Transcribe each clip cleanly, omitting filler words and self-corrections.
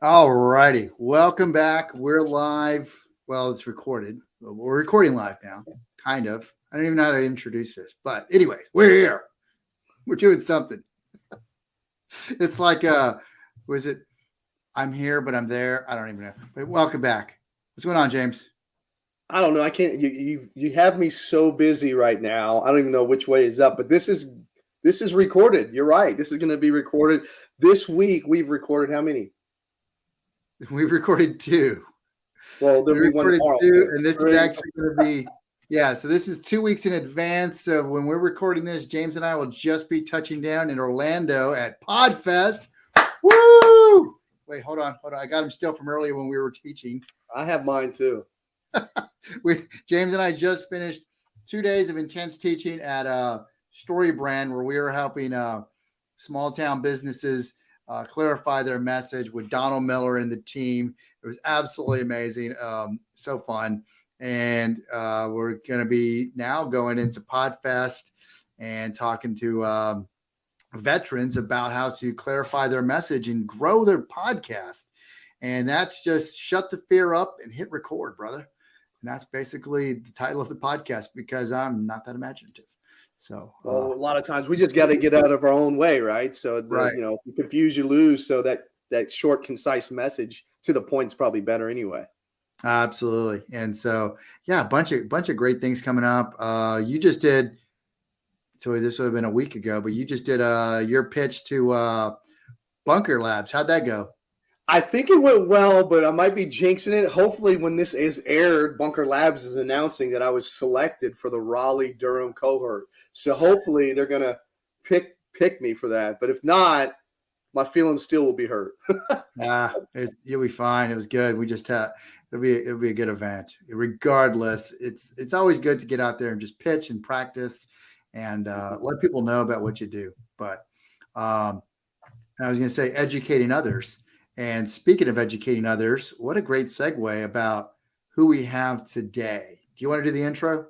All righty. Welcome back. We're live. Well, it's recorded. We're recording live now, kind of. I don't even know how to introduce this. But anyways, we're here. We're doing something. It's like, was it, I'm here, but I'm there? I don't even know. But welcome back. What's going on, James? I don't know. I can't. You have me so busy right now. I don't even know which way is up. But this is recorded. You're right. This is going to be recorded this week. We've recorded how many? We've recorded 2. Well, there'll be one tomorrow. 2, and this is actually going to be, so this is 2 weeks in advance of when we're recording this. James and I will just be touching down in Orlando at PodFest. Woo! Wait, hold on. I got him still from earlier when we were teaching. I have mine too. James and I just finished 2 days of intense teaching at Story Brand, where we were helping small town businesses clarify their message with Donald Miller and the team. It was absolutely amazing. So fun. And we're going to be now going into PodFest and talking to veterans about how to clarify their message and grow their podcast. And that's just shut the fear up and hit record, brother. And that's basically the title of the podcast, because I'm not that imaginative. So a lot of times we just got to get out of our own way, right? So right. You know, if you confuse, you lose. So that short, concise message to the point is probably better anyway. Absolutely. And so, yeah, a bunch of great things coming up. You just did. So this would have been a week ago, but you just did your pitch to Bunker Labs. How'd that go? I think it went well, but I might be jinxing it. Hopefully when this is aired, Bunker Labs is announcing that I was selected for the Raleigh-Durham cohort. So hopefully they're going to pick me for that. But if not, my feelings still will be hurt. You'll be fine. It was good. We just it'll be a good event. Regardless, it's always good to get out there and just pitch and practice and let people know about what you do. But I was going to say educating others. And speaking of educating others, what a great segue about who we have today. Do you want to do the intro?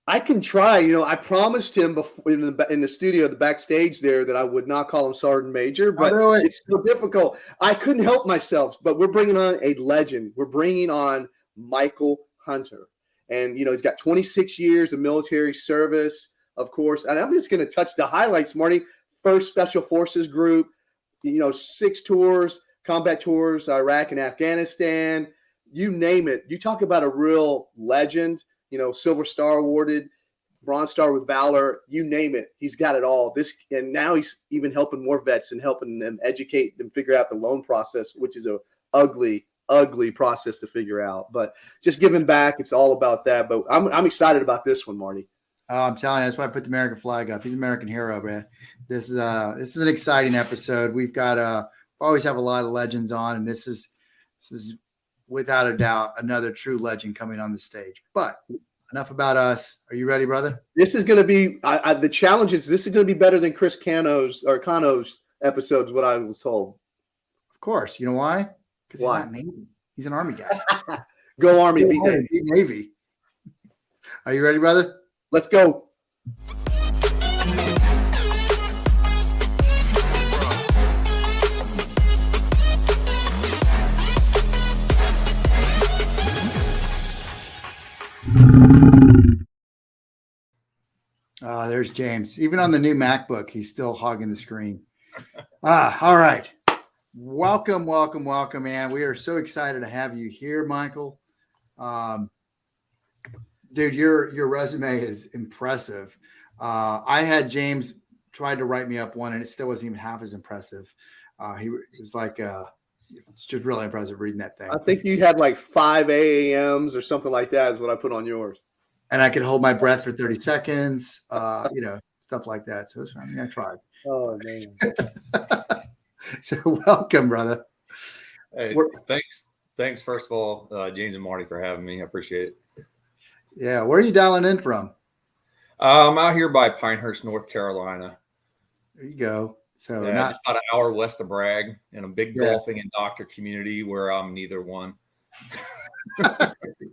I can try. You know, I promised him before in the studio, the backstage there, that I would not call him Sergeant Major, but it's so difficult. I couldn't help myself. But we're bringing on a legend. We're bringing on Michael Hunter. And, you know, he's got 26 years of military service, of course. And I'm just going to touch the highlights, Marty. First Special Forces group, 6 tours. Combat tours, Iraq and Afghanistan, you name it. You talk about a real legend, Silver Star awarded, Bronze Star with Valor, you name it. He's got it all. And now he's even helping more vets and helping them educate and figure out the loan process, which is a ugly process to figure out. But just giving back, it's all about that. But I'm excited about this one, Marty. I'm telling you, that's why I put the American flag up. He's an American hero, man. This is an exciting episode. We've got always have a lot of legends on, and this is without a doubt another true legend coming on the stage. But enough about us. Are you ready, brother? This is going to be the challenge is this is going to be better than Chris Cano's episodes. What I was told. Of course. You know why? Because he's not Navy. He's an Army guy. Go Army, beat Navy. Beat Navy. Are you ready, brother? Let's go. There's James. Even on the new MacBook, he's still hogging the screen. All right. Welcome, man. We are so excited to have you here, Michael. Dude, your resume is impressive. I had James tried to write me up one, and it still wasn't even half as impressive. He was like, it's just really impressive reading that thing. I think you had like 5 AAMs or something like that is what I put on yours. And I could hold my breath for 30 seconds, stuff like that. So I tried. Oh, man. So welcome, brother. Hey, thanks. First of all, James and Marty, for having me. I appreciate it. Yeah. Where are you dialing in from? I'm out here by Pinehurst, North Carolina. There you go. So just about an hour west of Bragg, in a big golfing and doctor community where I'm neither one.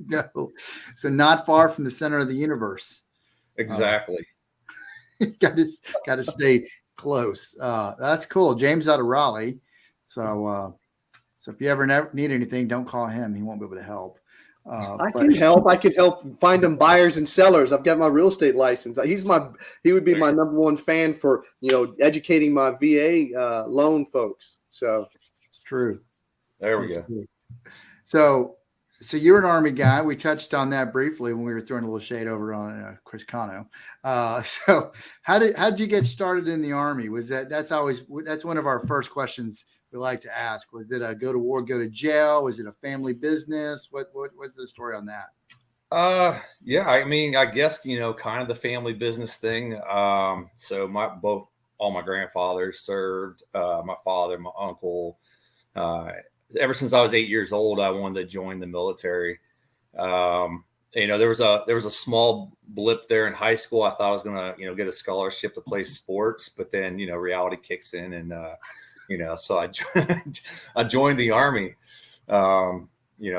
No. So not far from the center of the universe. Exactly. Got to stay close. That's cool. James out of Raleigh. So So if you ever need anything, don't call him. He won't be able to help. I can help. I can help find them buyers and sellers. I've got my real estate license. He would be my number one fan for, educating my VA loan folks. So it's true. There we go. True. So you're an Army guy. We touched on that briefly when we were throwing a little shade over on Chris Cano. So how did you get started in the Army? That's one of our first questions we like to ask. Was it a go to war, go to jail? Was it a family business? What's the story on that? Yeah, I mean, I guess, kind of the family business thing. So all my grandfathers served, my father, my uncle, ever since I was 8 years old, I wanted to join the military. There was a small blip there in high school. I thought I was going to, get a scholarship to play sports, but then, reality kicks in and, so I joined the Army,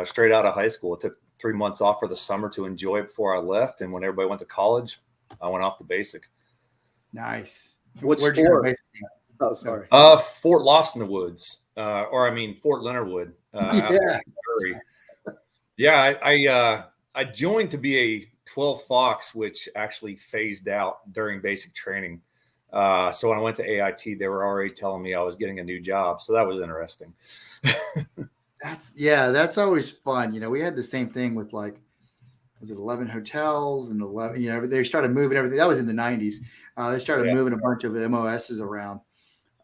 straight out of high school. It took 3 months off for the summer to enjoy it before I left. And when everybody went to college, I went off the basic. Nice. Where'd you go basic? Oh, sorry. Fort Lost in the Woods, Fort Leonard Wood. Yeah. I joined to be a 12 Fox, which actually phased out during basic training. So when I went to AIT, they were already telling me I was getting a new job. So that was interesting. That's always fun. We had the same thing with was it 11 hotels and 11, they started moving everything. That was in the 90s. They started moving a bunch of MOSs around.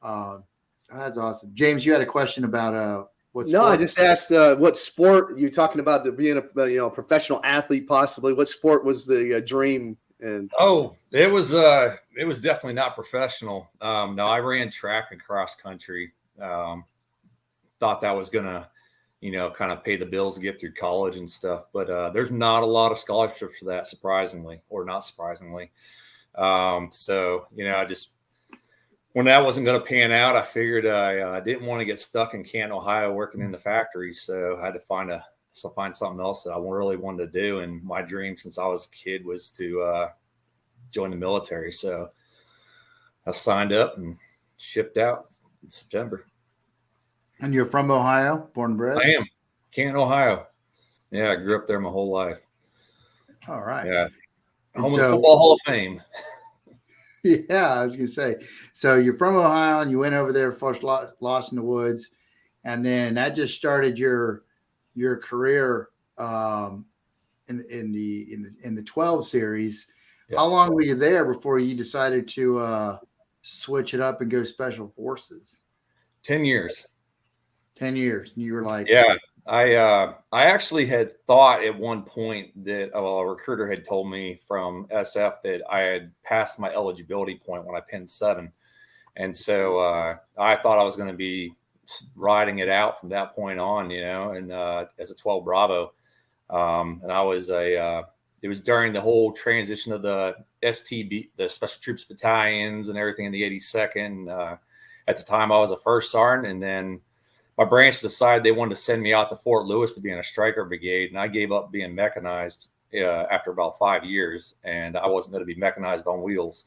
That's awesome. James, you had a question about what sport? No, I just asked what sport you're talking about, being a professional athlete, possibly. What sport was the dream? And it was definitely not professional. No, I ran track and cross country. Thought that was gonna, kind of pay the bills to get through college and stuff. But there's not a lot of scholarships for that, surprisingly, or not surprisingly. So I just, when that wasn't going to pan out, I figured I didn't want to get stuck in Canton, Ohio, working in the factory. So I had to find something else that I really wanted to do. And my dream since I was a kid was to join the military. So I signed up and shipped out in September. And you're from Ohio, born and bred? I am. Canton, Ohio. Yeah, I grew up there my whole life. All right. Yeah. Home of the Football Hall of Fame. Yeah, I was going to say. So you're from Ohio and you went over there first, Lost in the Woods. And then that just started your career in the 12 series. Yeah. How long were you there before you decided to switch it up and go Special Forces? 10 years. 10 years. And you were like, yeah, I actually had thought at one point that a recruiter had told me from SF that I had passed my eligibility point when I pinned 7. And so I thought I was going to be riding it out from that point on, and as a 12 Bravo. And I was it was during the whole transition of the STB, the Special Troops Battalions and everything in the 82nd. At the time I was a first sergeant, and then my branch decided they wanted to send me out to Fort Lewis to be in a striker brigade. And I gave up being mechanized after about 5 years, and I wasn't going to be mechanized on wheels.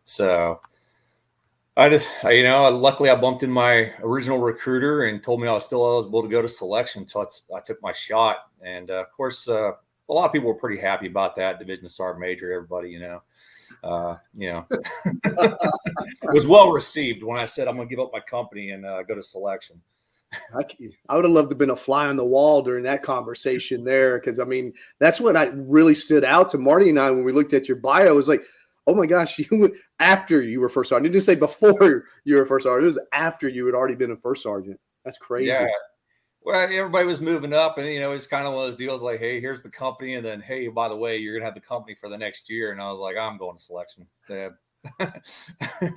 So luckily I bumped in my original recruiter and told me I was still eligible to go to selection. So I took my shot. And of course, a lot of people were pretty happy about that. Division Sergeant Major, everybody, it was well received when I said I'm going to give up my company and go to selection. I would have loved to have been a fly on the wall during that conversation there, because that's what I really stood out to Marty and I when we looked at your bio. It was like, oh my gosh, you went after you were first sergeant. You didn't say before you were first sergeant. It was after you had already been a first sergeant. That's crazy. Yeah. Well, everybody was moving up, and it's kind of one of those deals like, hey, here's the company, and then hey, by the way, you're gonna have the company for the next year. And I was like, I'm going to selection. Yeah.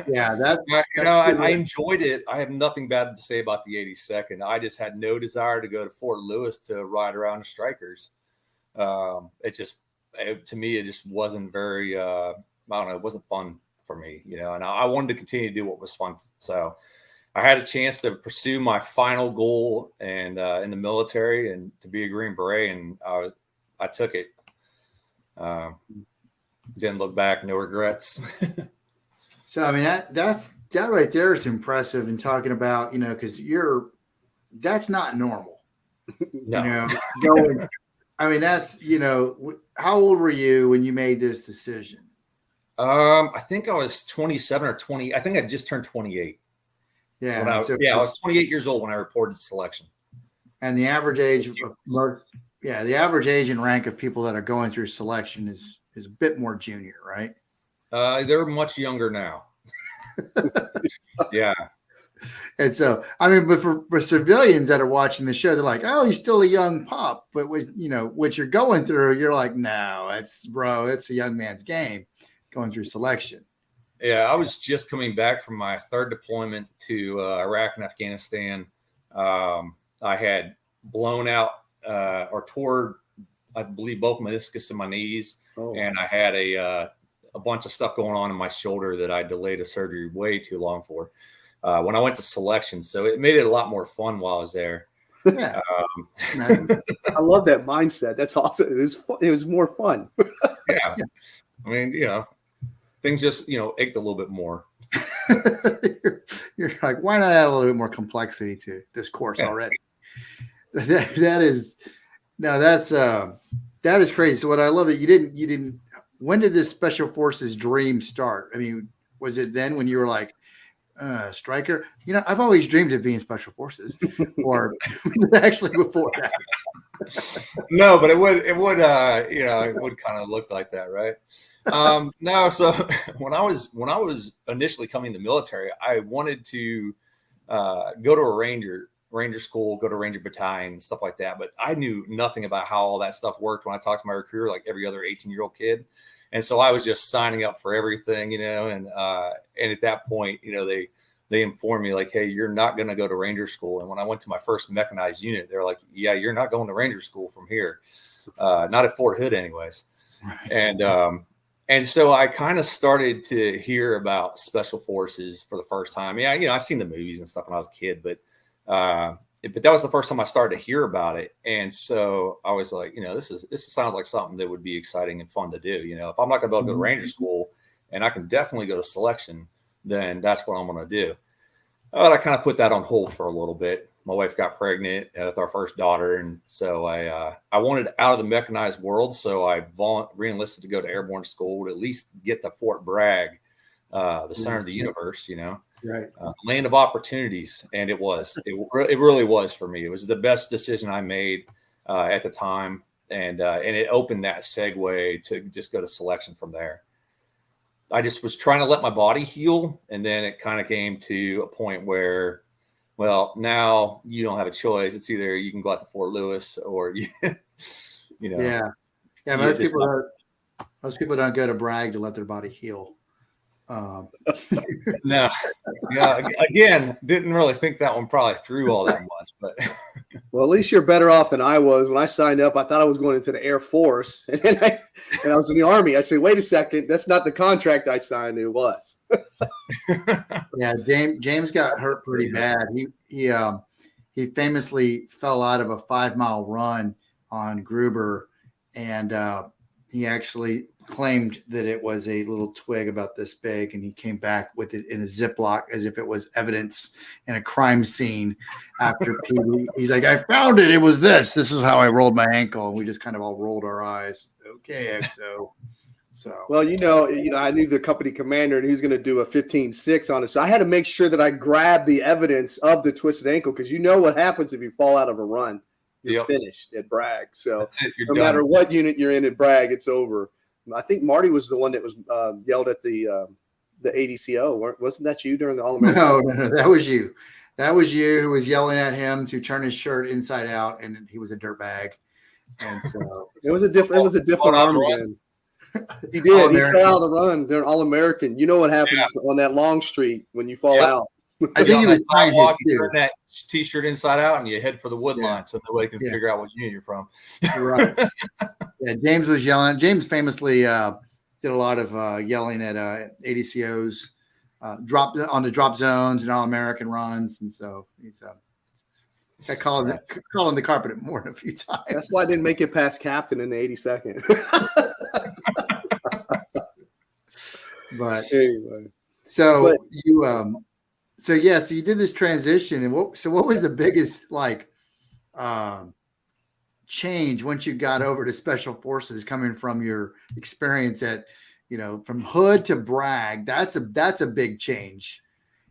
Yeah, I enjoyed it. I have nothing bad to say about the 82nd. I just had no desire to go to Fort Lewis to ride around the strikers. To me, it just wasn't very, I don't know, it wasn't fun for me, and I wanted to continue to do what was fun. So I had a chance to pursue my final goal and in the military and to be a Green Beret, and I took it. Didn't look back, no regrets. So that right there is impressive in talking about, because you're that's not normal. No. You know, going, I mean, that's, you know, how old were you when you made this decision? I think I was 27 or 20. I think I just turned 28. Yeah. I was 28 years old when I reported selection. And the average age the average age and rank of people that are going through selection is a bit more junior, right? They're much younger now. Yeah. And so, I mean, but for civilians that are watching the show, they're like, "Oh, you're still a young pup." But what you're going through, you're like, "No, it's a young man's game, going through selection." Yeah, I was just coming back from my third deployment to Iraq and Afghanistan. I had blown out or tore, I believe, both meniscus in my knees, and I had a bunch of stuff going on in my shoulder that I delayed a surgery way too long for. When I went to selection, so it made it a lot more fun while I was there. Yeah, I love that mindset. That's awesome. It was more fun. Yeah, I mean, things just ached a little bit more. You're like, why not add a little bit more complexity to this course already? That is crazy. So what I love that you didn't. When did this Special Forces dream start? I mean, was it then when you were like, striker? I've always dreamed of being Special Forces, or actually before that? No, but it would kind of look like that, right? No, so when I was initially coming to the military, I wanted to go to a ranger school, go to Ranger battalion, stuff like that. But I knew nothing about how all that stuff worked when I talked to my recruiter, like every other 18-year-old kid. And so I was just signing up for everything, and at that point, they informed me like, hey, you're not going to go to Ranger school. And when I went to my first mechanized unit, they're like, yeah, you're not going to Ranger school from here. Not at Fort Hood anyways. Right. And so I kind of started to hear about Special Forces for the first time. Yeah, I've seen the movies and stuff when I was a kid, but that was the first time I started to hear about it. And so I was like, this sounds like something that would be exciting and fun to do. If I'm not going to be able to go to Ranger school, and I can definitely go to selection, then that's what I'm going to do. But I kind of put that on hold for a little bit. My wife got pregnant with our first daughter, and so I wanted out of the mechanized world. So I re-enlisted to go to Airborne school to at least get to Fort Bragg, the center of the universe, right, land of opportunities. And it really was for me. It was the best decision I made at the time, and it opened that segue to just go to selection from there. I just was trying to let my body heal, and then it kind of came to a point where, well, now you don't have a choice. It's either you can go out to Fort Lewis or Yeah. Most people don't go to Bragg to let their body heal. No. Yeah. Again, didn't really think that one probably through all that much, but. Well, at least you're better off than I was. When I signed up, I thought I was going into the Air Force, and I was in the Army. I said, wait a second, that's not the contract I signed. It was. Yeah, James got hurt pretty bad. He famously fell out of a 5-mile run on Gruber, and he actually claimed that it was a little twig about this big, and he came back with it in a Ziploc as if it was evidence in a crime scene after PD. He's like, I found it. It was this. This is how I rolled my ankle. And we just kind of all rolled our eyes. Okay, XO. So, well, I knew the company commander, and he was going to do a 15-6 on it. So I had to make sure that I grabbed the evidence of the twisted ankle, because what happens if you fall out of a run. You're finished at Bragg. So no matter what unit you're in at Bragg, it's over. I think Marty was the one that was yelled at the ADCO. Wasn't that you during the All-American? No, that was you. That was you who was yelling at him to turn his shirt inside out, and he was a dirtbag. And so it was a different army then. He did. He fell out of the run during All-American. You know what happens on that long street when you fall out. I think he was trying to turn that T-shirt inside out, and you head for the wood line, so nobody can figure out what unit you're from. Right. Yeah, James was yelling. James famously did a lot of yelling at ADCOs, drop zones and All-American runs, and so he's I called him the carpet more than a few times. That's why I didn't make it past captain in the 82nd. But anyway, so So yeah, so you did this transition, and what was the biggest change once you got over to Special Forces, coming from your experience at, from Hood to Bragg? That's a big change.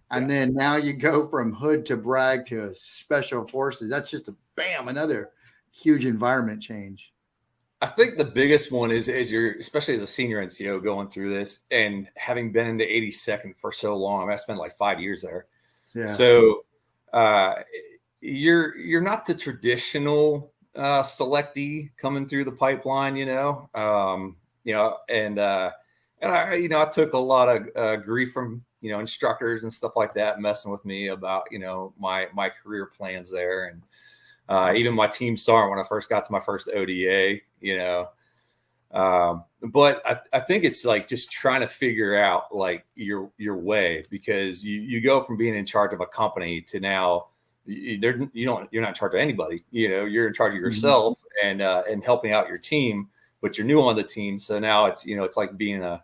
And then now you go from Hood to Bragg to Special Forces. That's just another huge environment change. I think the biggest one is you're, especially as a senior NCO, going through this and having been in the 82nd for so long. I spent like 5 years there. Yeah. So you're not the traditional selectee coming through the pipeline, and I took a lot of grief from instructors and stuff like that, messing with me about my career plans there, and even my team sergeant when I first got to my first ODA, but I think it's like just trying to figure out like your way, because you go from being in charge of a company to now you're not in charge of anybody. You're in charge of yourself and helping out your team, but you're new on the team. So now it's, it's like being a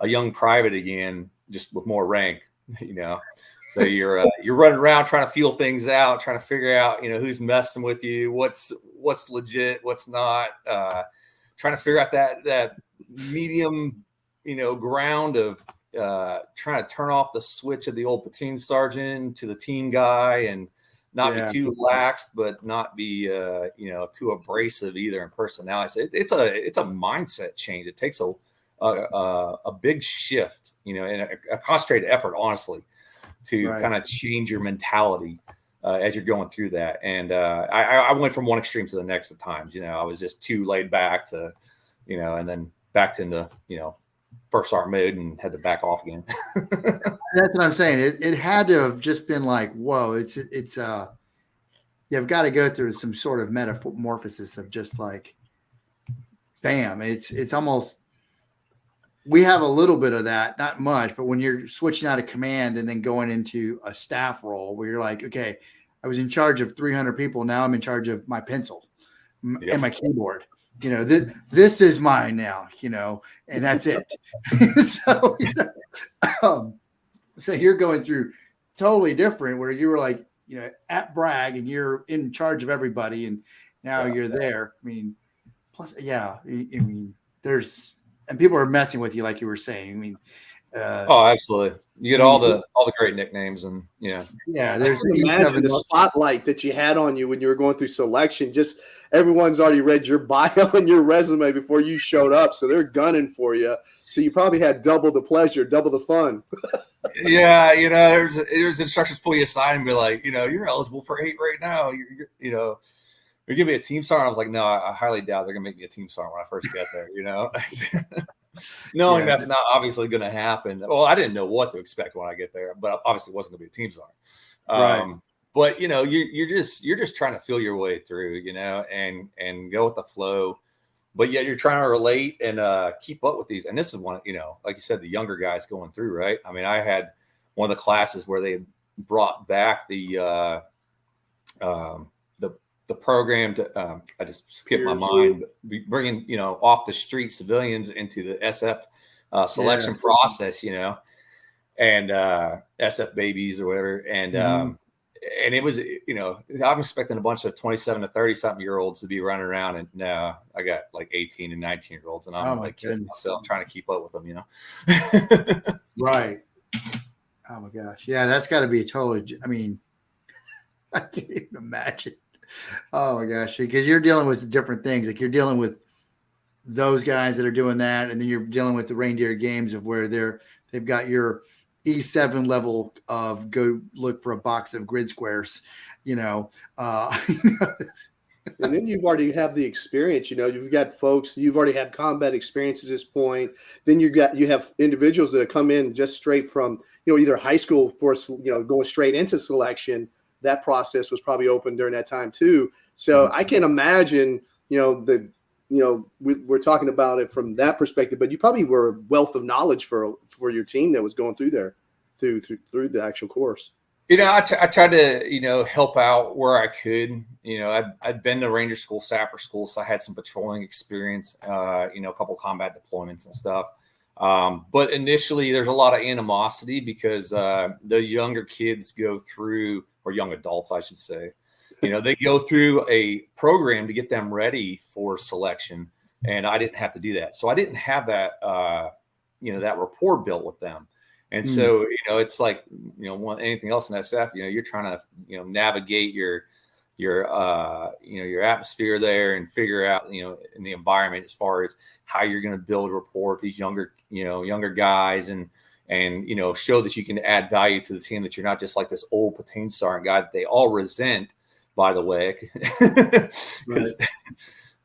young private again, just with more rank, So you're running around trying to feel things out, trying to figure out, who's messing with you, what's legit, what's not, trying to figure out that medium, ground of trying to turn off the switch of the old platoon sergeant to the team guy, and not be too lax, but not be too abrasive either in personality. So it's a mindset change. It takes a big shift, and a concentrated effort, honestly, to kind of change your mentality as you're going through that. And I went from one extreme to the next at times. I was just too laid back to, and then back to the, first sergeant mode, and had to back off again. That's what I'm saying. It had to have just been like, whoa, it's you've got to go through some sort of metamorphosis of just like, bam, it's almost, we have a little bit of that, not much, but when you're switching out of command and then going into a staff role where you're like, okay, I was in charge of 300 people. Now I'm in charge of my pencil and my keyboard. This is mine now, and that's it. So, so you're going through totally different, where you were like, at Bragg and you're in charge of everybody, and now you're there. I mean, plus, and people are messing with you, like you were saying. I mean, oh, absolutely. You get all the great nicknames, and there's imagine the spotlight that you had on you when you were going through selection. Just everyone's already read your bio and your resume before you showed up, so they're gunning for you. So you probably had double the pleasure, double the fun. There's instructors pull you aside and be like, you're eligible for 8 right now. You're giving me a team sergeant. I was like, no, I highly doubt they're gonna make me a team sergeant when I first get there. Knowing that's not obviously going to happen. Well, I didn't know what to expect when I get there, but obviously it wasn't going to be a team sergeant. But you're just trying to feel your way through, and go with the flow. But yet you're trying to relate and keep up with these. And this is one, like you said, the younger guys going through, right? I mean, I had one of the classes where they brought back the program to, I just skipped my mind, but bringing, off the street civilians into the SF selection process, and SF babies or whatever. And, and it was, I'm expecting a bunch of 27 to 30 something year olds to be running around, and now I got like 18 and 19 year olds, and I'm kidding myself trying to keep up with them, Right. Oh my gosh. Yeah. That's gotta be totally, I mean, I can't even imagine. Oh my gosh. Because you're dealing with different things. Like you're dealing with those guys that are doing that. And then you're dealing with the reindeer games of where they've got your E7 level of go look for a box of grid squares, And then you've already have the experience, you've got folks, you've already had combat experience at this point. Then you have individuals that come in just straight from, either high school for, going straight into selection. That process was probably open during that time too. So I can imagine, we're talking about it from that perspective, but you probably were a wealth of knowledge for your team that was going through there through the actual course. I tried to, help out where I could. I'd been to Ranger School, Sapper School, so I had some patrolling experience, a couple combat deployments and stuff. But initially, there's a lot of animosity because the younger kids go through, or young adults, I should say, they go through a program to get them ready for selection. And I didn't have to do that. So I didn't have that, that rapport built with them. And so, it's like, anything else in SF, you're trying to, navigate your atmosphere there and figure out, in the environment as far as how you're going to build rapport with these younger guys and show that you can add value to the team, that you're not just like this old platoon sergeant guy that they all resent, by the way, because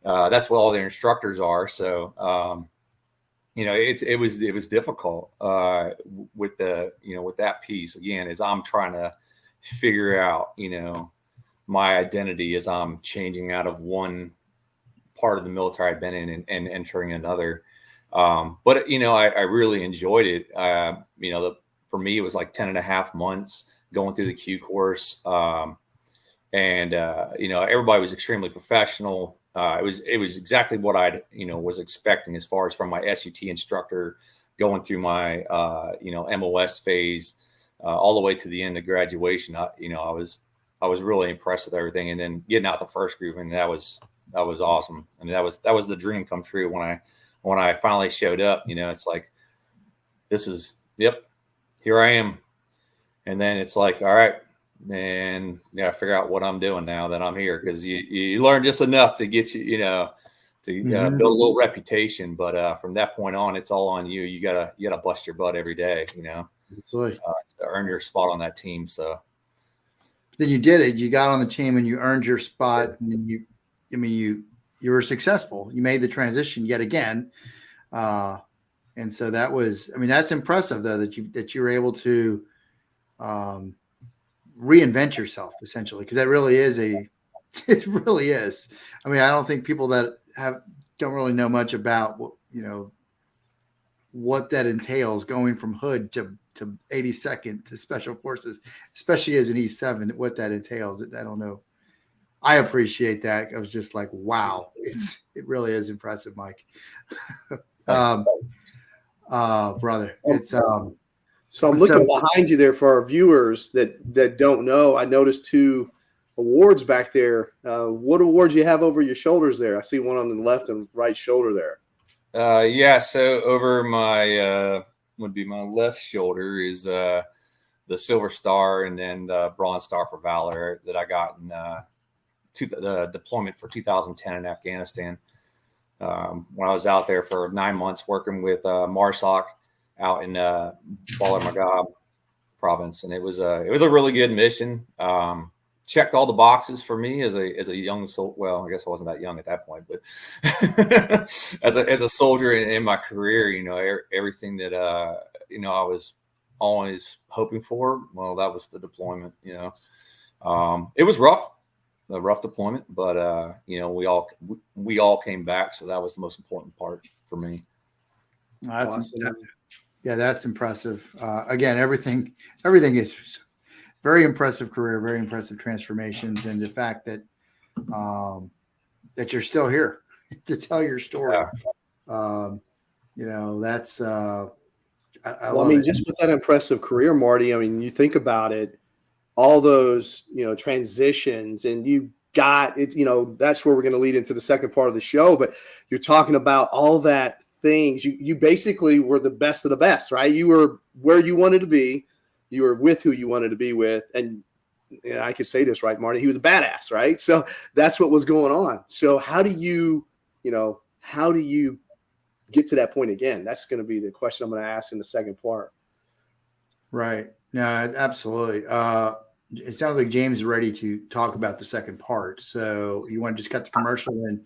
that's what all their instructors are. So, it was difficult with that piece again, as I'm trying to figure out, my identity as I'm changing out of one part of the military I've been in and entering another. But I really enjoyed it. For me, it was like 10 and a half months going through the Q course. Everybody was extremely professional. It was exactly what I was expecting as far as from my SUT instructor going through my MOS phase all the way to the end of graduation. I was really impressed with everything, and then getting out the first group, and that was awesome. I mean, that was the dream come true when I finally showed up. It's like, here I am, and then it's like, all right. And figure out what I'm doing now that I'm here, because you learn just enough to get you, to build a little reputation. But from that point on, it's all on you. You gotta bust your butt every day, to earn your spot on that team. So then you did it. You got on the team and you earned your spot. And then you were successful. You made the transition yet again. And so that was, that's impressive though, that you were able to reinvent yourself essentially, because that really is it really is. I don't think people that don't really know much about what that entails, going from hood to 82nd to Special Forces, especially as an E7, what that entails. I don't know. I appreciate that. I was just like, wow, it really is impressive, Mike. Brother, it's So I'm looking behind you there for our viewers that don't know. I noticed 2 awards back there. What awards you have over your shoulders there? I see one on the left and right shoulder there. So over my would be my left shoulder is the Silver Star, and then the Bronze Star for Valor that I got in the deployment for 2010 in Afghanistan. When I was out there for 9 months working with MARSOC out in Bala Magab province, and it was a really good mission. Checked all the boxes for me as a young soldier. Well, I guess I wasn't that young at that point, but as a soldier in my career, everything that I was always hoping for. Well, that was the deployment. It was rough, a rough deployment, but we all came back, so that was the most important part for me. That's awesome. Yeah, that's impressive. Again, everything is very impressive career, very impressive transformations, and the fact that that you're still here to tell your story. That's just with that impressive career, Marty. You think about it, all those transitions, and you got it. That's where we're going to lead into the second part of the show. But you're talking about all that. Things you basically were the best of the best, right? You were where you wanted to be, you were with who you wanted to be with, and I could say this, right, Marty? He was a badass, right? So that's what was going on. So how do you get to that point again? That's going to be the question I'm going to ask in the second part. Right. No, absolutely. It sounds like James is ready to talk about the second part. So you want to just cut the commercial and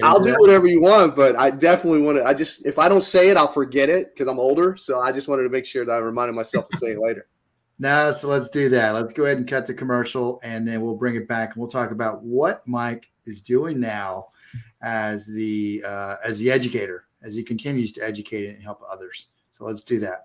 I'll do whatever you want, but I definitely want to. If I don't say it, I'll forget it because I'm older. So I just wanted to make sure that I reminded myself to say it later. No, so let's do that. Let's go ahead and cut the commercial, and then we'll bring it back and we'll talk about what Mike is doing now as the educator, as he continues to educate and help others. So let's do that.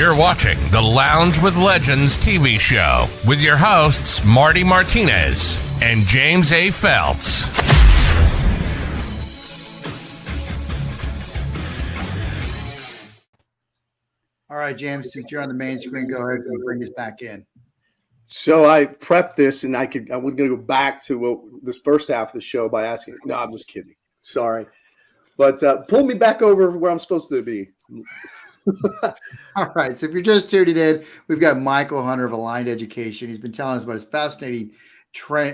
You're watching the Lounge with Legends TV show with your hosts, Marty Martinez and James A. Feltz. All right, James, since you're on the main screen, go ahead and bring us back in. So I prepped this, and I'm going to go back to this first half of the show by asking. No, I'm just kidding. Sorry, but pull me back over where I'm supposed to be. All right. So if you're just tuning in, we've got Michael Hunter of Aligned Education. He's been telling us about his fascinating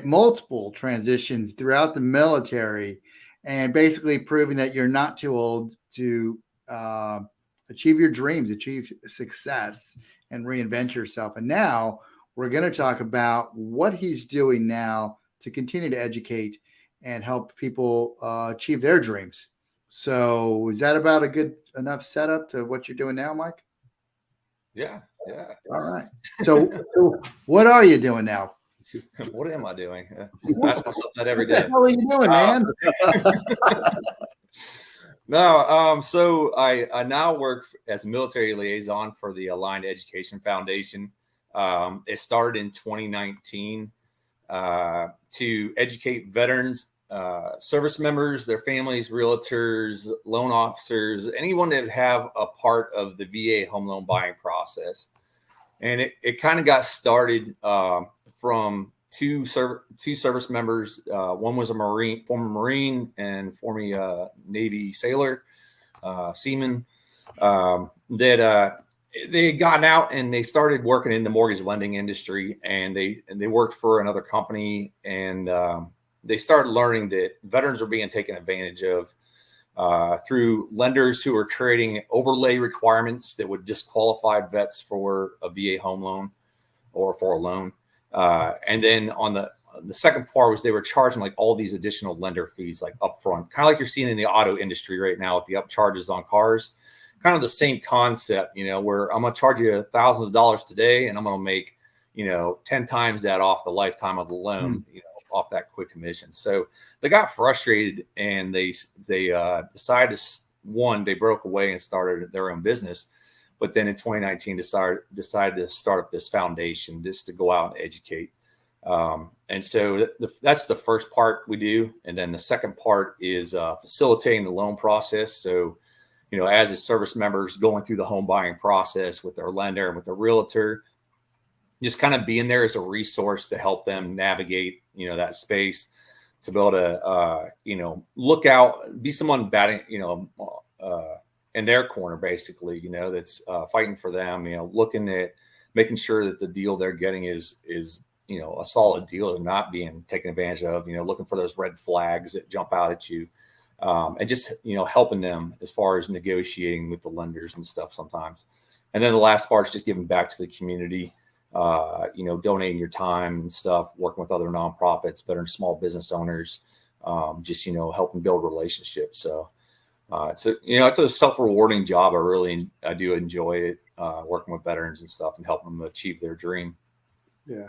multiple transitions throughout the military, and basically proving that you're not too old to achieve your dreams, achieve success, and reinvent yourself. And now we're going to talk about what he's doing now to continue to educate and help people achieve their dreams. So is that about a good enough setup to what you're doing now, Mike? Yeah. All right. So what are you doing now? What am I doing? I ask myself that every day. What are you doing, man? No, so I now work as a military liaison for the Aligned Education Foundation. It started in 2019 to educate veterans, service members, their families, realtors, loan officers, anyone that have a part of the VA home loan buying process. And it kind of got started from two service members. One was a former Marine, and former Navy sailor, seaman, that they had gotten out and they started working in the mortgage lending industry, and they worked for another company, and they started learning that veterans were being taken advantage of through lenders who were creating overlay requirements that would disqualify vets for a VA home loan or for a loan. And then on the second part was they were charging like all these additional lender fees, like upfront, kind of like you're seeing in the auto industry right now with the upcharges on cars. Kind of the same concept, where I'm going to charge you thousands of dollars today, and I'm going to make, 10 times that off the lifetime of the loan, off that quick commission. So they got frustrated, and they decided they broke away and started their own business. But then in 2019, decided to start up this foundation just to go out and educate. And so that's the first part we do. And then the second part is facilitating the loan process. So, as the service members going through the home buying process with their lender and with the realtor, just kind of being there as a resource to help them navigate, that space, to be able to, look out, be someone batting, in their corner, basically, that's fighting for them, looking at making sure that the deal they're getting is a solid deal and not being taken advantage of, looking for those red flags that jump out at you. And just, helping them as far as negotiating with the lenders and stuff sometimes. And then the last part is just giving back to the community, donating your time and stuff, working with other nonprofits, veteran small business owners, just, helping build relationships. So it's a self-rewarding job. I do enjoy it, working with veterans and stuff and helping them achieve their dream. Yeah.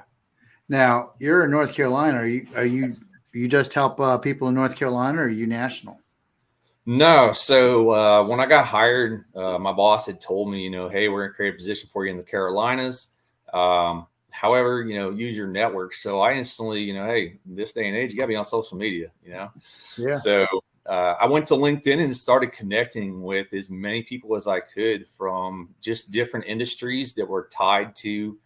Now you're in North Carolina. Are you just help people in North Carolina, or are you national? No. So when I got hired, my boss had told me, hey, we're going to create a position for you in the Carolinas. However, use your network. So I instantly, hey, this day and age, you got to be on social media, Yeah. So I went to LinkedIn and started connecting with as many people as I could from just different industries that were tied to,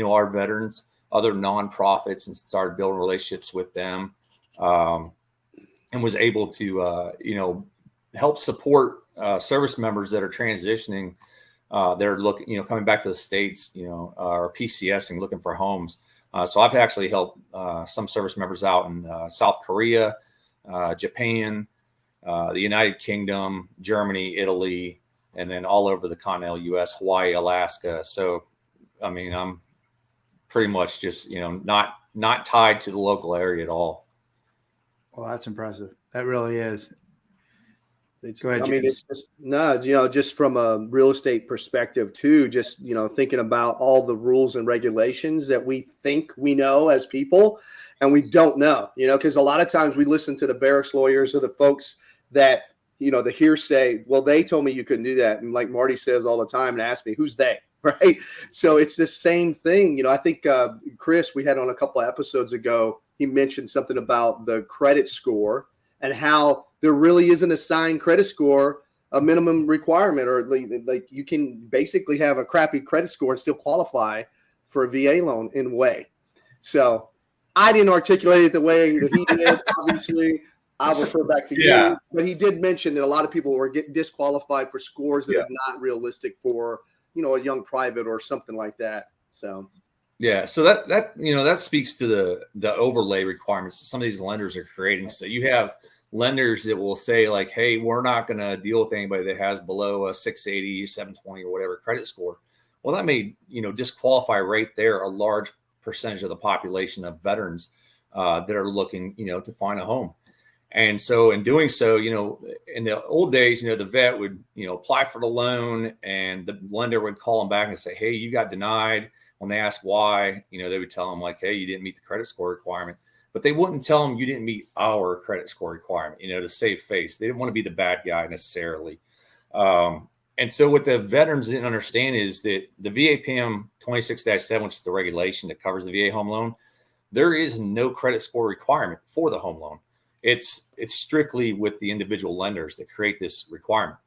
our veterans, other nonprofits, and started building relationships with them. And was able to, help support service members that are transitioning, that are looking, coming back to the States, or PCSing, looking for homes. So I've actually helped some service members out in South Korea, Japan, the United Kingdom, Germany, Italy, and then all over the continental U.S., Hawaii, Alaska. So, I mean, I'm pretty much just, not tied to the local area at all. Well, that's impressive. That really is. Go ahead, it's just just from a real estate perspective too, just, thinking about all the rules and regulations that we think we know as people, and we don't know, because a lot of times we listen to the barracks lawyers or the folks that, the hearsay, well, they told me you couldn't do that. And like Marty says all the time and asks me, who's they? right? So it's the same thing. You know, I think Chris, we had on a couple of episodes ago, he mentioned something about the credit score and how there really isn't a assigned credit score, a minimum requirement, or like you can basically have a crappy credit score and still qualify for a VA loan in a way. So I didn't articulate it the way that he did, obviously. I'll refer back to you. But he did mention that a lot of people were getting disqualified for scores that are not realistic for, you know, a young private or something like that. So so that speaks to the overlay requirements that some of these lenders are creating. So you have lenders that will say like, hey, we're not going to deal with anybody that has below a 680, 720 or whatever credit score. Well, that may, you know, disqualify right there a large percentage of the population of veterans that are looking, you know, to find a home. And so in doing so, you know, in the old days, you know, the vet would, you know, apply for the loan and the lender would call them back and say, hey, you got denied. When they ask why, you know, they would tell them like, hey, you didn't meet the credit score requirement. But they wouldn't tell them you didn't meet our credit score requirement, you know, to save face. They didn't want to be the bad guy necessarily. And so what the veterans didn't understand is that the VA PM 26-7, which is the regulation that covers the VA home loan, there is no credit score requirement for the home loan. It's strictly with the individual lenders that create this requirement.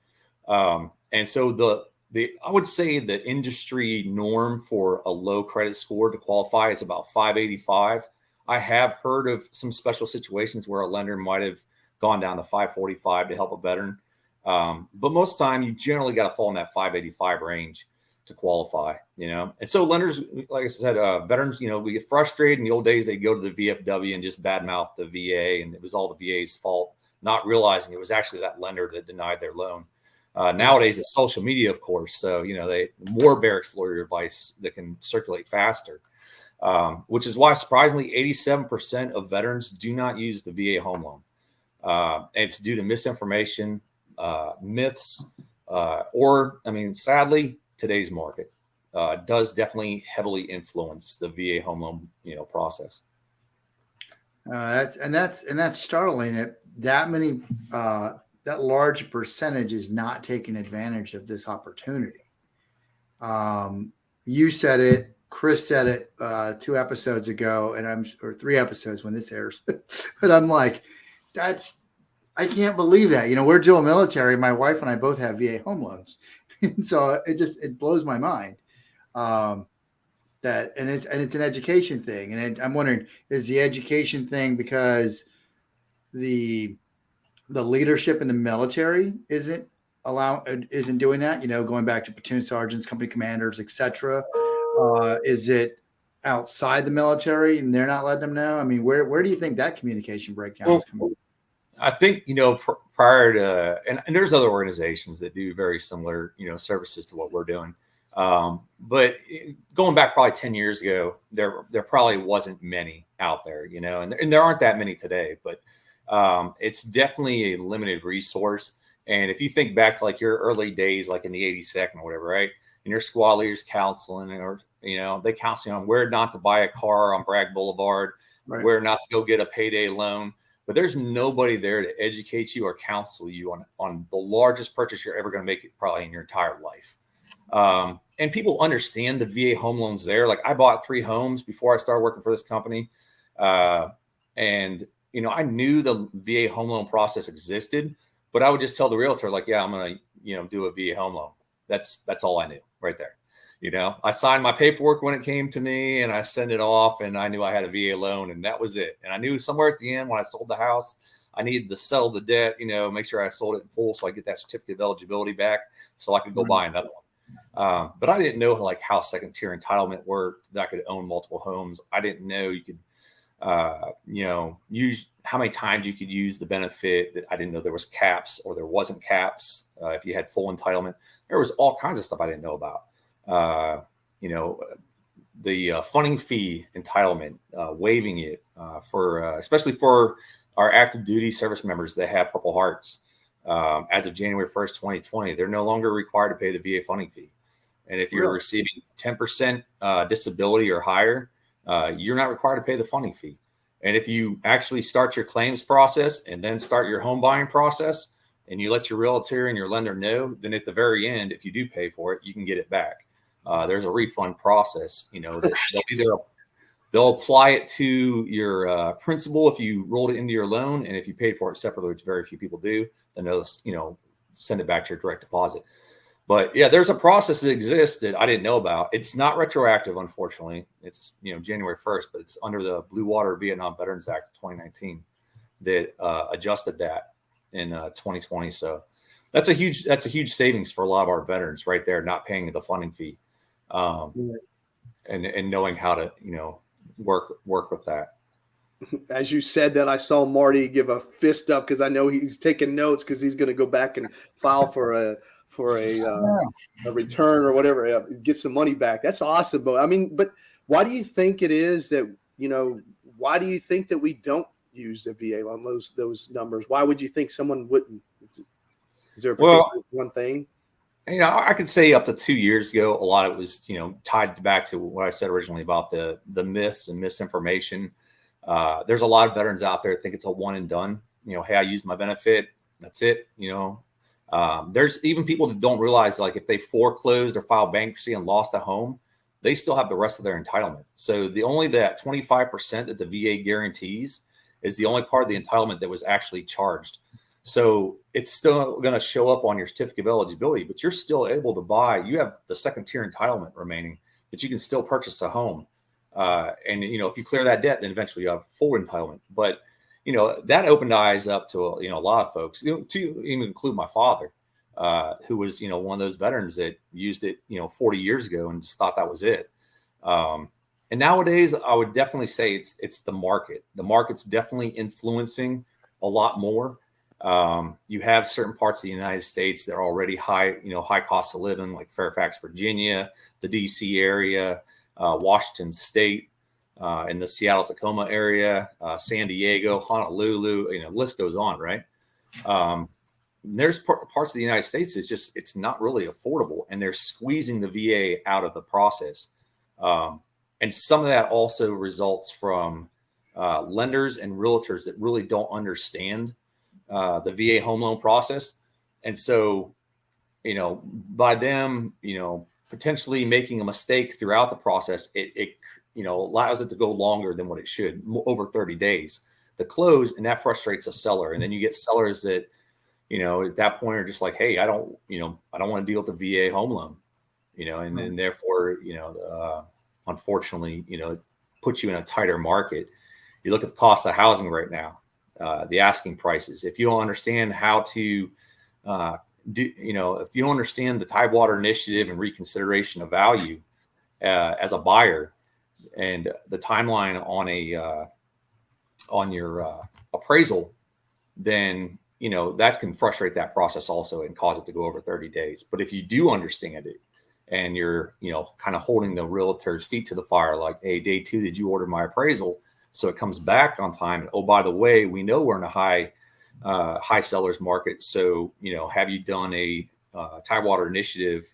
And so I would say the industry norm for a low credit score to qualify is about 585. I have heard of some special situations where a lender might have gone down to 545 to help a veteran. But most of the time, you generally got to fall in that 585 range to qualify, you know. And so lenders, like I said, veterans, you know, we get frustrated. In the old days, they go to the VFW and just badmouth the VA, and it was all the VA's fault, not realizing it was actually that lender that denied their loan. Nowadays, it's social media, of course. So, you know, more barracks lawyer advice that can circulate faster, which is why, surprisingly, 87% of veterans do not use the VA home loan. And it's due to misinformation, myths, or, I mean, sadly, today's market does definitely heavily influence the VA home loan, you know, process. That's startling that many that large percentage is not taking advantage of this opportunity. You said it, Chris said it 2 episodes ago, or 3 episodes when this airs. But I'm like, I can't believe that. You know, we're dual military. My wife and I both have VA home loans. And so it blows my mind that it's an education thing. And I'm wondering, is the education thing because the leadership in the military isn't doing that? You know, going back to platoon sergeants, company commanders, etc. Is it outside the military and they're not letting them know? I mean, where do you think that communication breakdown is coming from? I think, you know, prior to, and there's other organizations that do very similar, you know, services to what we're doing. But going back probably 10 years ago, there probably wasn't many out there, you know, and there aren't that many today, but it's definitely a limited resource. And if you think back to like your early days, like in the 82nd or whatever, right? And your squad leaders counseling, or, you know, they counsel you on where not to buy a car on Bragg Boulevard, right, where not to go get a payday loan. But there's nobody there to educate you or counsel you on the largest purchase you're ever going to make probably in your entire life. And people understand the VA home loans there. Like I bought 3 homes before I started working for this company. And, you know, I knew the VA home loan process existed, but I would just tell the realtor like, yeah, I'm going to, you know, do a VA home loan. That's all I knew right there. You know, I signed my paperwork when it came to me and I sent it off and I knew I had a VA loan and that was it. And I knew somewhere at the end when I sold the house, I needed to settle the debt, you know, make sure I sold it in full so I get that certificate of eligibility back so I could go buy another one. But I didn't know like how second tier entitlement worked, that I could own multiple homes. I didn't know you could, you know, use how many times you could use the benefit. That I didn't know there was caps or there wasn't caps. If you had full entitlement, there was all kinds of stuff I didn't know about. You know, the funding fee entitlement, waiving it for especially for our active duty service members that have Purple Hearts. As of January 1st, 2020, they're no longer required to pay the VA funding fee. And if you're receiving 10% disability or higher, you're not required to pay the funding fee. And if you actually start your claims process and then start your home buying process and you let your realtor and your lender know, then at the very end, if you do pay for it, you can get it back. there's a refund process. That they'll apply it to your principal if you rolled it into your loan, and if you paid for it separately, which very few people do, then they'll send it back to your direct deposit. But yeah, there's a process that exists that I didn't know about. It's not retroactive, unfortunately. It's January 1st, but it's under the Blue Water Vietnam Veterans Act of 2019 that adjusted that in 2020. So that's a huge savings for a lot of our veterans right there, not paying the funding fee, and knowing how to work with that. As you said that, I saw Marty give a fist up because I know he's taking notes because he's going to go back and file for a return or whatever, get some money back. That's awesome. But why do you think it is that, why do you think that we don't use the VA on those numbers? Why would you think someone wouldn't? Is there a particular one thing? I could say up to 2 years ago, a lot of it was, tied back to what I said originally about the myths and misinformation. There's a lot of veterans out there that think it's a one and done. Hey, I used my benefit. That's it. There's even people that don't realize, like, if they foreclosed or filed bankruptcy and lost a home, they still have the rest of their entitlement. So that 25% that the VA guarantees is the only part of the entitlement that was actually charged. So it's still going to show up on your certificate of eligibility, but you're still able to buy. You have the second tier entitlement remaining, but you can still purchase a home. And if you clear that debt, then eventually you have full entitlement. But that opened eyes up to a lot of folks, to even include my father, who was one of those veterans that used it 40 years ago and just thought that was it. And nowadays, I would definitely say it's the market. The market's definitely influencing a lot more. You have certain parts of the United States that are already high cost of living, like Fairfax, Virginia, the DC area, Washington State, in the Seattle, Tacoma area, San Diego, Honolulu, the list goes on, right? There's parts of the United States it's not really affordable, and they're squeezing the VA out of the process. And some of that also results from lenders and realtors that really don't understand the VA home loan process. And so, by them, potentially making a mistake throughout the process, it allows it to go longer than what it should, over 30 days to close. And that frustrates a seller. And then you get sellers that, at that point are just like, hey, I don't want to deal with the VA home loan, and then therefore, unfortunately, it puts you in a tighter market. You look at the cost of housing right now, the asking prices. If you don't understand how to if you don't understand the Tidewater Initiative and reconsideration of value as a buyer, and the timeline on your appraisal, then that can frustrate that process also and cause it to go over 30 days. But if you do understand it, and you're kind of holding the realtor's feet to the fire, like, hey, day 2, did you order my appraisal? So it comes back on time. And, oh, by the way, we know we're in a high sellers market. So, have you done a Tidewater Initiative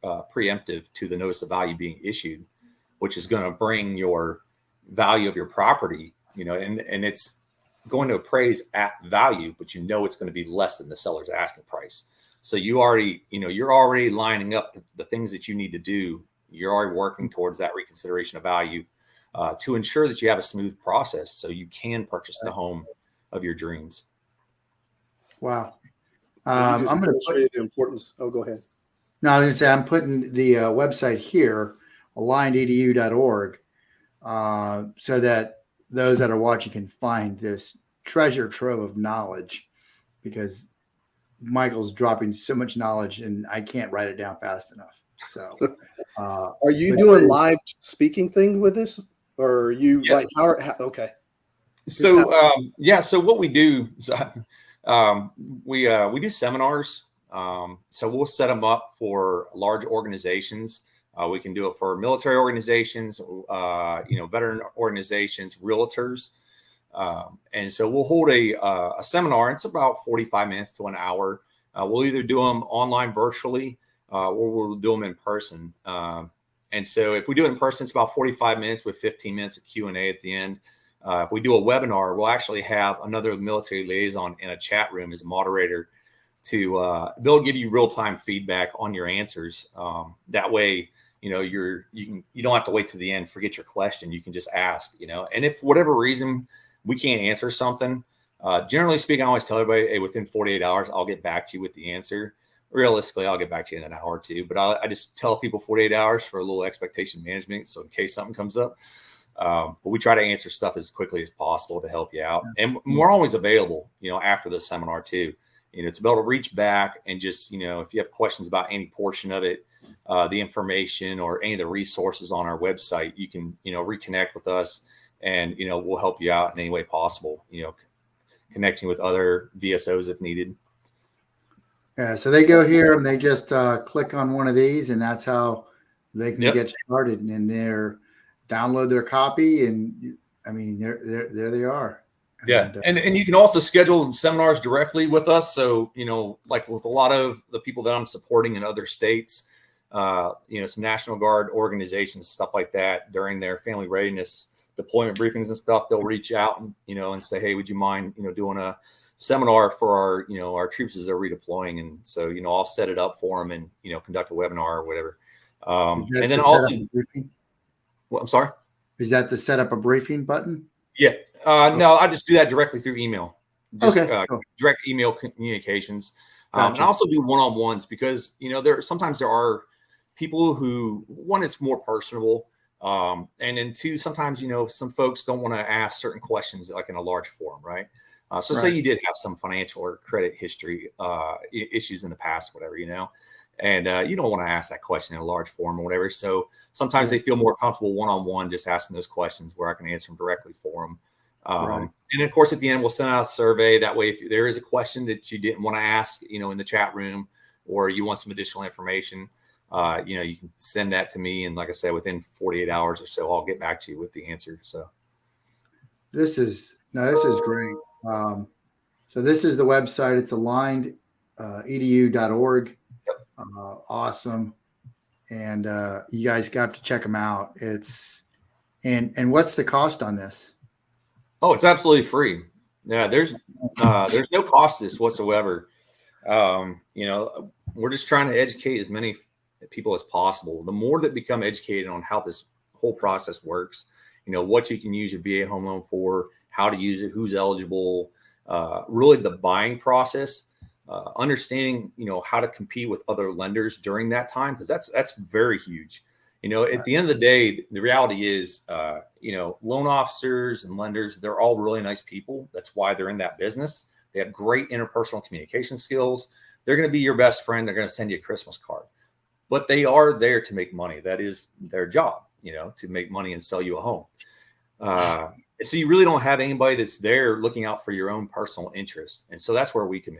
preemptive to the notice of value being issued, which is going to bring your value of your property, and it's going to appraise at value, but it's going to be less than the seller's asking price. So you're already lining up the things that you need to do. You're already working towards that reconsideration of value to ensure that you have a smooth process so you can purchase the home of your dreams. Wow. I'm going to show you the importance. Oh, go ahead. No, I was going to say, I'm putting the website here, alignededu.org, so that those that are watching can find this treasure trove of knowledge, because Michael's dropping so much knowledge and I can't write it down fast enough. So, are you doing live speaking thing with this, or are you okay? So, so what we do, we do seminars. So we'll set them up for large organizations. We can do it for military organizations, veteran organizations, realtors. And so we'll hold a seminar. It's about 45 minutes to an hour. We'll either do them online virtually or we'll do them in person. And so if we do it in person, it's about 45 minutes with 15 minutes of Q&A at the end. If we do a webinar, we'll actually have another military liaison in a chat room as a moderator to they'll give you real-time feedback on your answers. That way, you don't have to wait to the end, forget your question. You can just ask, and if for whatever reason we can't answer something, generally speaking, I always tell everybody, hey, within 48 hours, I'll get back to you with the answer. Realistically, I'll get back to you in an hour or two, but I just tell people 48 hours for a little expectation management. So in case something comes up, but we try to answer stuff as quickly as possible to help you out. And we're always available, after the seminar too, to be able to reach back and just, if you have questions about any portion of it, the information or any of the resources on our website, you can, reconnect with us and, we'll help you out in any way possible, connecting with other VSOs if needed. Yeah. So they go here and they just click on one of these, and that's how they can get started, and they're download their copy. And I mean, there they are. Yeah. And you can also schedule seminars directly with us. So, like with a lot of the people that I'm supporting in other states, some National Guard organizations, stuff like that, during their family readiness deployment briefings and stuff, they'll reach out and, and say, hey, would you mind, doing a seminar for our troops as they're redeploying? And so, I'll set it up for them and, conduct a webinar or whatever. And then also, I'm sorry. Is that the set up a briefing button? Yeah. No, I just do that directly through email. Just, cool. Direct email communications. Gotcha. And I also do one-on-ones because, sometimes there are people who, one, it's more personable. And then two, sometimes, some folks don't want to ask certain questions like in a large forum, right? So say you did have some financial or credit history issues in the past, whatever, and you don't want to ask that question in a large forum or whatever. So sometimes they feel more comfortable one-on-one just asking those questions where I can answer them directly for them. And of course, at the end, we'll send out a survey. That way, if there is a question that you didn't want to ask, in the chat room, or you want some additional information, you can send that to me. And like I said, within 48 hours or so, I'll get back to you with the answer. So this is great. So this is the website. It's aligned, edu.org. Awesome. And you guys got to check them out. And what's the cost on this? Oh, it's absolutely free. Yeah, there's no cost to this whatsoever. We're just trying to educate as many people as possible. The more that become educated on how this whole process works, what you can use your VA home loan for, how to use it, who's eligible, really the buying process, understanding, how to compete with other lenders during that time, because that's very huge. At the end of the day, the reality is, loan officers and lenders, they're all really nice people. That's why they're in that business. They have great interpersonal communication skills. They're going to be your best friend. They're going to send you a Christmas card, but they are there to make money. That is their job, to make money and sell you a home. So you really don't have anybody that's there looking out for your own personal interests. And so that's where we come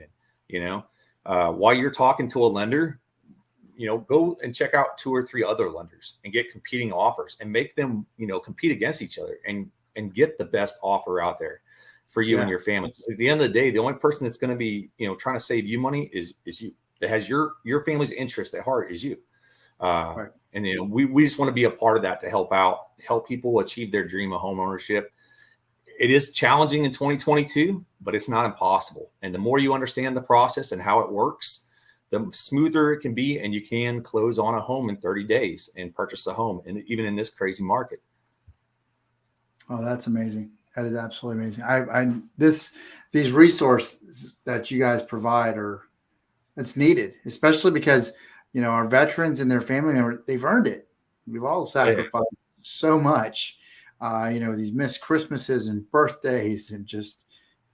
in, while you're talking to a lender, go and check out 2 or 3 other lenders and get competing offers and make them, compete against each other and get the best offer out there for you and your family. At the end of the day, the only person that's going to be, trying to save you money is you. That has your family's interest at heart is you. And, we just want to be a part of that to help people achieve their dream of home ownership. It is challenging in 2022, but it's not impossible. And the more you understand the process and how it works, the smoother it can be, and you can close on a home in 30 days and purchase a home, and even in this crazy market. Oh, that's amazing. That is absolutely amazing. These resources that you guys provide it's needed, especially because, our veterans and their family members, they've earned it. We've all sacrificed so much, these missed Christmases and birthdays and just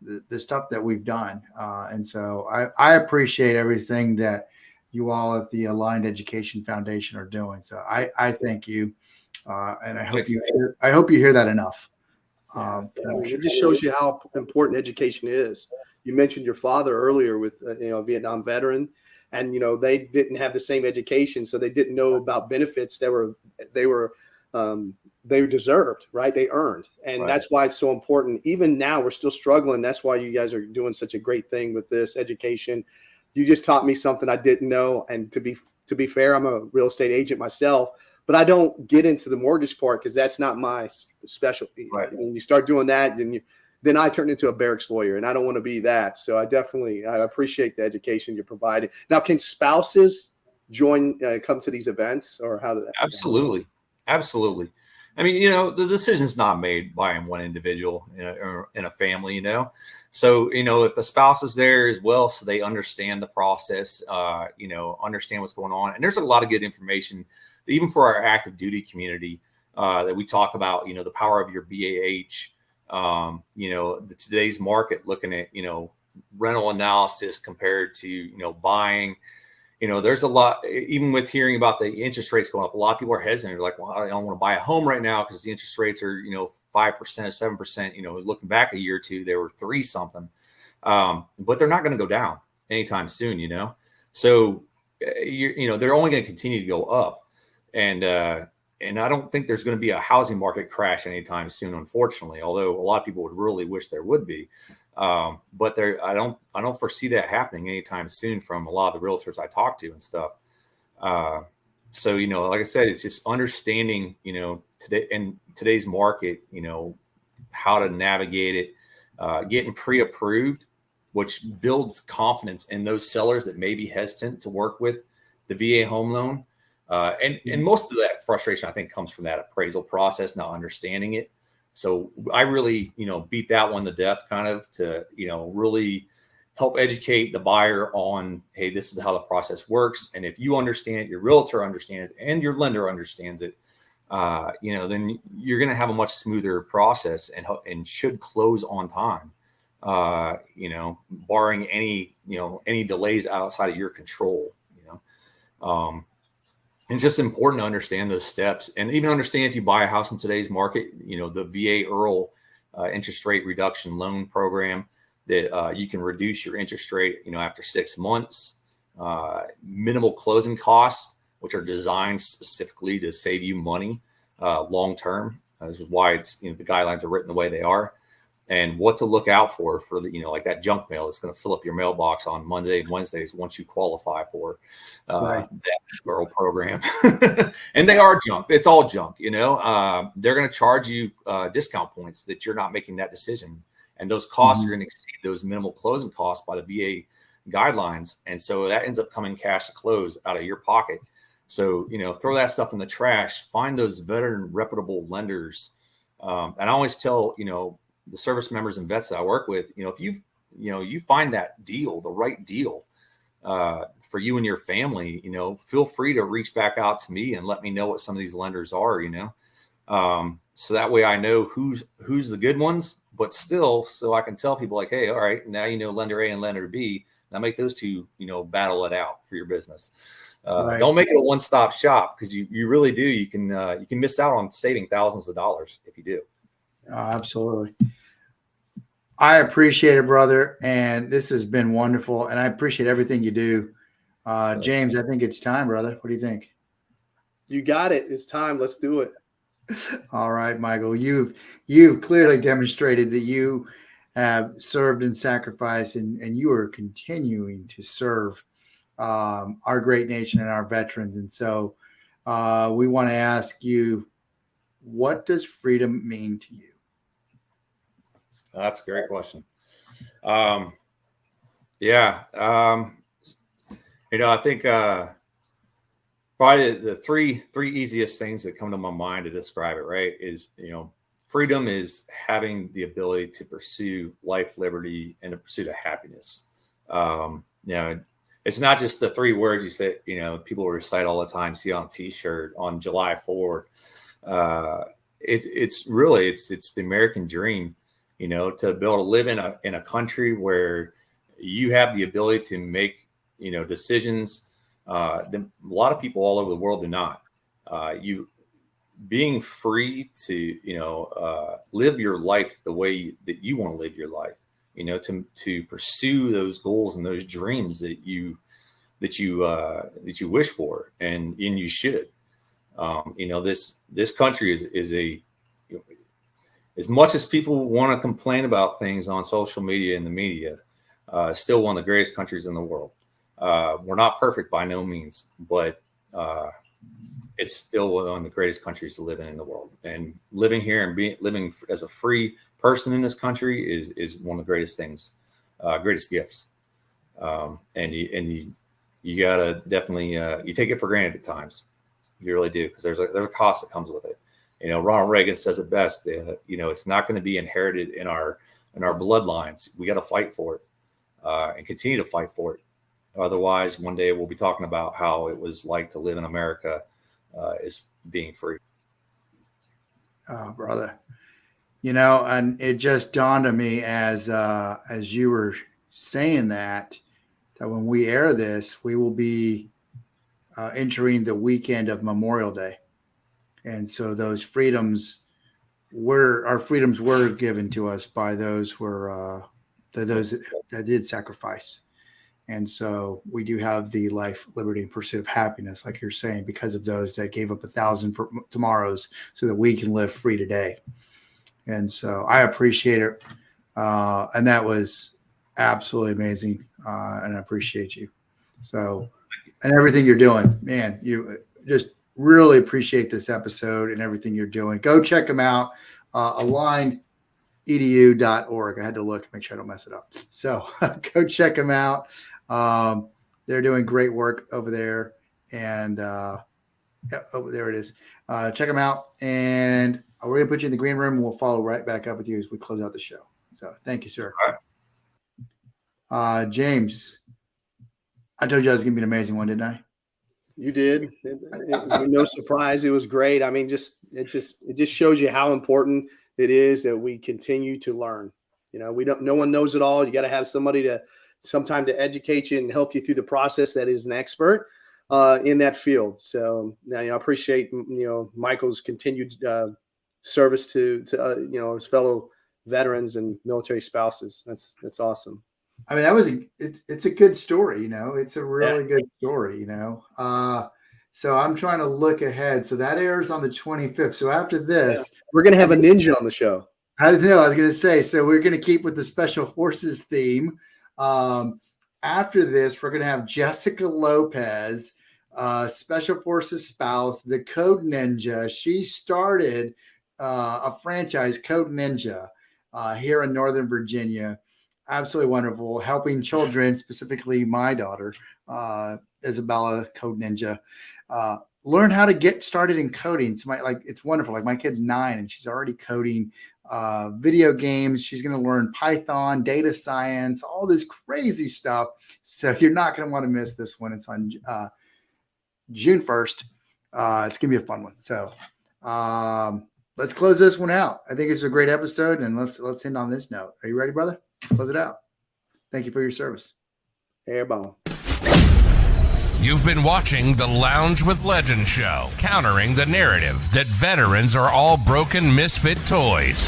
the stuff that we've done. And so I appreciate everything that you all at the Aligned Education Foundation are doing. So I thank you. And I hope you hear that enough. It just shows you how important education is. You mentioned your father earlier with, a Vietnam veteran, and, they didn't have the same education. So they didn't know about benefits they deserved, right? They earned. And that's why it's so important. Even now we're still struggling. That's why you guys are doing such a great thing with this education. You just taught me something I didn't know. And to be fair, I'm a real estate agent myself, but I don't get into the mortgage part because that's not my specialty. Right. When you start doing that, then I turn into a barracks lawyer, and I don't want to be that. So I appreciate the education you're providing. Now, can spouses come to these events, or how did that? Absolutely. Absolutely. I mean, you know, the decision's not made by one individual or in a family, you know. So, you know, if the spouse is there as well, so they understand the process, you know, understand what's going on. And there's a lot of good information, even for our active duty community, that we talk about, you know, the power of your BAH, you know, today's market, looking at, you know, rental analysis compared to, you know, buying. You know, there's a lot, even with hearing about the interest rates going up, a lot of people are hesitant. They're like, well, I don't want to buy a home right now because the interest rates are, you know, 5%, 7%. You know, looking back a year or two, they were 3 something. But they're not going to go down anytime soon, you know. So, you know, they're only going to continue to go up. And I don't think there's going to be a housing market crash anytime soon, unfortunately, although a lot of people would really wish there would be. But I don't foresee that happening anytime soon from a lot of the realtors I talk to and stuff. So, you know, like I said, it's just understanding, you know, today's market, you know, how to navigate it, getting pre-approved, which builds confidence in those sellers that may be hesitant to work with the VA home loan. And most of that frustration, I think, comes from that appraisal process, not understanding it. So I really, you know, beat that one to death, kind of, to, you know, really help educate the buyer on, hey, this is how the process works. And if you understand it, your realtor understands it, and your lender understands it, you know, then you're going to have a much smoother process and should close on time, you know, barring any delays outside of your control, you know. It's just important to understand those steps, and even understand if you buy a house in today's market, you know, the VA IRRRL interest rate reduction loan program, that you can reduce your interest rate, you know, after 6 months, minimal closing costs, which are designed specifically to save you money long term. This is why it's, you know, the guidelines are written the way they are, and what to look out for the, you know, like that junk mail that's going to fill up your mailbox on Monday and Wednesdays once you qualify for that IRRRL program. And they are junk. It's all junk, you know. They're going to charge you discount points that you're not making that decision. And those costs are going to exceed those minimal closing costs by the VA guidelines. And so that ends up coming cash to close out of your pocket. So, you know, throw that stuff in the trash, find those veteran reputable lenders. And I always tell, you know, the service members and vets that I work with, you know, if you find that deal, the right deal for you and your family, you know, feel free to reach back out to me and let me know what some of these lenders are, you know. So that way I know who's the good ones, but still, so I can tell people like, hey, all right, now you know lender A and lender B. Now make those two, you know, battle it out for your business. Don't make it a one-stop shop, because you really do. You can miss out on saving thousands of dollars if you do. Absolutely. I appreciate it, brother. And this has been wonderful. And I appreciate everything you do. James, I think it's time, brother. What do you think? You got it. It's time. Let's do it. All right, Michael, you've clearly demonstrated that you have served and sacrificed, and you are continuing to serve our great nation and our veterans. And so we want to ask you, what does freedom mean to you? That's a great question. You know, I think probably the three easiest things that come to my mind to describe it, right, is, you know, freedom is having the ability to pursue life, liberty, and the pursuit of happiness. You know, it's not just the 3 words you say, you know, people recite all the time, see on a t-shirt on July 4th. It's really the American dream, you know, to be able to live in a country where you have the ability to make, you know, decisions that a lot of people all over the world do not. You being free to, you know, live your life the way that you want to live your life, you know, to pursue those goals and those dreams that you wish for, and you should. You know, this country is a, you know, as much as people want to complain about things on social media and the media, still one of the greatest countries in the world. We're not perfect by no means, but it's still one of the greatest countries to live in the world. And living here and living as a free person in this country is one of the greatest things, greatest gifts. And you you gotta definitely you take it for granted at times. You really do, because there's a cost that comes with it. You know, Ronald Reagan says it best. You know, it's not going to be inherited in our bloodlines. We got to fight for it and continue to fight for it. Otherwise, one day we'll be talking about how it was like to live in America as being free. Oh, brother. You know, and it just dawned on me as you were saying that when we air this, we will be entering the weekend of Memorial Day. And so those freedoms were given to us by those that did sacrifice. And so we do have the life, liberty, and pursuit of happiness, like you're saying, because of those that gave up 1,000 for tomorrows so that we can live free today. And so I appreciate it. And that was absolutely amazing. And I appreciate you. So, and everything you're doing, man, you just really appreciate this episode and everything you're doing. Go check them out. alignedu.org. I had to look, make sure I don't mess it up. So go check them out. They're doing great work over there. And there it is. Check them out. And we're going to put you in the green room. And we'll follow right back up with you as we close out the show. So thank you, sir. All right. James, I told you I was going to be an amazing one, didn't I? You did. No surprise. It was great. I mean, it just shows you how important it is that we continue to learn. You know, no one knows it all. You got to have somebody to educate you and help you through the process that is an expert in that field. So I appreciate, Michael's continued service to his fellow veterans and military spouses. That's awesome. I mean, it's a good story, it's a really good story, so I'm trying to look ahead. So that airs on the 25th. So after this, we're going to have a ninja on the show. I was going to say, so we're going to keep with the Special Forces theme. After this, we're going to have Jessica Lopez, Special Forces spouse, the Code Ninja. She started a franchise, Code Ninja, here in Northern Virginia. Absolutely wonderful, helping children, specifically my daughter, Isabella, Code Ninja, learn how to get started in coding. So it's wonderful. Like my kid's 9 and she's already coding video games. She's going to learn Python, data science, all this crazy stuff. So you're not going to want to miss this one. It's on June 1st. It's going to be a fun one. So let's close this one out. I think it's a great episode, and let's end on this note. Are you ready, brother? Close it out. Thank you for your service. Airborne. You've been watching the Lounge with Legends show, countering the narrative that veterans are all broken misfit toys.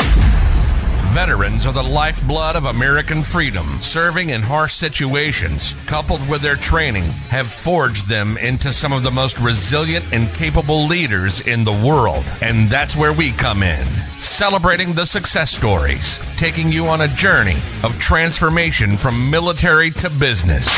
Veterans are the lifeblood of American freedom. Serving in harsh situations, coupled with their training, have forged them into some of the most resilient and capable leaders in the world. And that's where we come in, celebrating the success stories, taking you on a journey of transformation from military to business.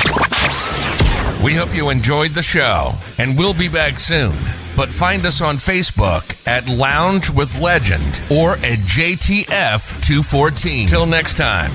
We hope you enjoyed the show, and we'll be back soon. But find us on Facebook at Lounge with Legend or at JTF214. Till next time,